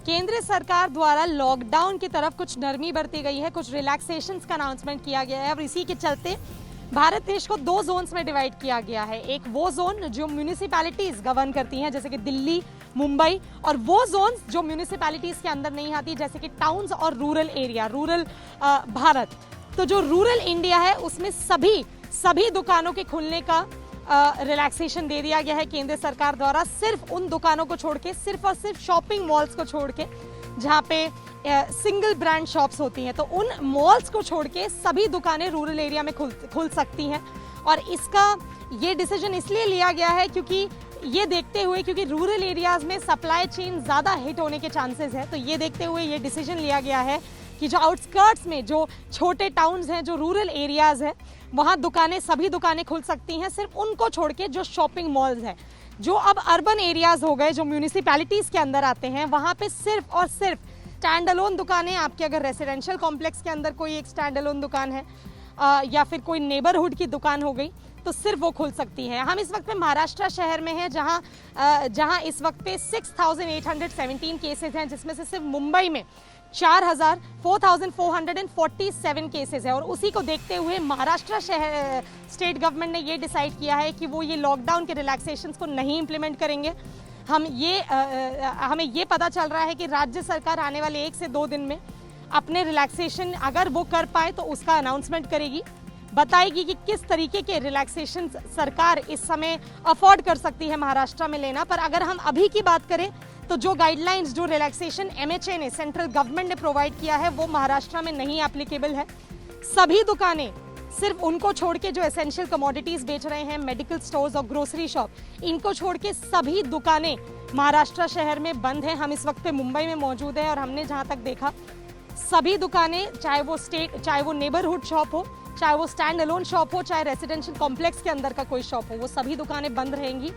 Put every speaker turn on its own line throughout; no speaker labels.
केंद्र सरकार द्वारा लॉकडाउन की तरफ कुछ नरमी बरती गई है, कुछ रिलैक्सेशंस का अनाउंसमेंट किया गया है और इसी के चलते भारत देश को दो जोन्स में डिवाइड किया गया है। एक वो जोन जो म्यूनिसिपैलिटीज गवर्न करती हैं जैसे कि दिल्ली, मुंबई, और वो जोन्स जो म्यूनिसिपैलिटीज के अंदर नहीं आती जैसे कि टाउन्स और रूरल एरिया, रूरल भारत। तो जो रूरल इंडिया है उसमें सभी दुकानों के खुलने का रिलैक्सेशन दे दिया गया है केंद्र सरकार द्वारा, सिर्फ उन दुकानों को छोड़ के, सिर्फ और सिर्फ शॉपिंग मॉल्स को छोड़ के जहाँ पे सिंगल ब्रांड शॉप्स होती हैं, तो उन मॉल्स को छोड़ के सभी दुकानें रूरल एरिया में खुल सकती हैं। और इसका ये डिसीजन इसलिए लिया गया है क्योंकि ये देखते हुए, क्योंकि रूरल एरियाज में सप्लाई चेन ज़्यादा हिट होने के चांसेस है, तो ये देखते हुए ये डिसीजन लिया गया है कि जो आउटस्कर्ट्स में जो छोटे टाउन्स हैं, जो रूरल एरियाज हैं, वहाँ सभी दुकानें खुल सकती हैं, सिर्फ उनको छोड़ के जो शॉपिंग मॉल्स हैं। जो अब अर्बन एरियाज हो गए, जो म्यूनिसिपैलिटीज़ के अंदर आते हैं, वहाँ पे सिर्फ और सिर्फ स्टैंड अलोन दुकानें, आपके अगर रेसिडेंशियल कॉम्प्लेक्स के अंदर कोई एक स्टैंड अलोन दुकान है या फिर कोई नेबरहुड की दुकान हो गई, तो सिर्फ वो खुल सकती हैं। हम इस वक्त में महाराष्ट्र शहर में हैं जहां इस वक्त पे 6,817 केसेस हैं, जिसमें से सिर्फ मुंबई में 4,447 केसेस है। और उसी को देखते हुए महाराष्ट्र शहर स्टेट गवर्नमेंट ने ये डिसाइड किया है कि वो ये लॉकडाउन के रिलैक्सेशंस को नहीं इम्प्लीमेंट करेंगे। हमें ये पता चल रहा है कि राज्य सरकार आने वाले 1 से 2 दिन में अपने रिलैक्सेशन अगर वो कर पाए तो उसका अनाउंसमेंट करेगी, बताएगी कि किस तरीके के रिलैक्सेशन सरकार इस समय अफोर्ड कर सकती है महाराष्ट्र में लेना। पर अगर हम अभी की बात करें तो जो गाइडलाइंस, जो रिलैक्सेशन MHA ने, सेंट्रल गवर्नमेंट ने प्रोवाइड किया है, वो महाराष्ट्र में नहीं एप्लीकेबल है। सभी दुकानें, सिर्फ उनको छोड़ के जो एसेंशियल कमोडिटीज बेच रहे हैं, मेडिकल स्टोर्स और ग्रोसरी शॉप, इनको छोड़ के सभी दुकानें महाराष्ट्र शहर में बंद हैं। हम इस वक्त पे मुंबई में मौजूद हैं और हमने जहां तक देखा, सभी दुकानें, चाहे वो नेबरहुड शॉप हो, चाहे वो स्टैंड अलोन शॉप हो, चाहे रेसिडेंशियल कॉम्प्लेक्स के अंदर का कोई शॉप हो, वो सभी दुकानें बंद रहेंगी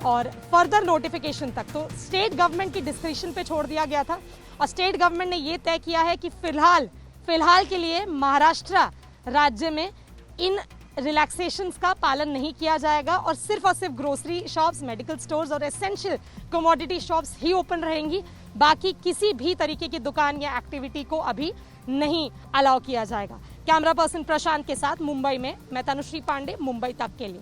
और फर्दर नोटिफिकेशन तक तो स्टेट गवर्नमेंट की डिस्क्रिप्शन पे छोड़ दिया गया था। और स्टेट गवर्नमेंट ने ये तय किया है कि फिलहाल के लिए महाराष्ट्र राज्य में इन रिलैक्सेशंस का पालन नहीं किया जाएगा और सिर्फ ग्रोसरी शॉप्स, मेडिकल स्टोर्स और एसेंशियल कमोडिटी शॉप्स ही ओपन रहेंगी। बाकी किसी भी तरीके की दुकान या एक्टिविटी को अभी नहीं अलाउ किया जाएगा। कैमरा पर्सन प्रशांत के साथ मुंबई में मैं तनुश्री पांडे, मुंबई तक के लिए।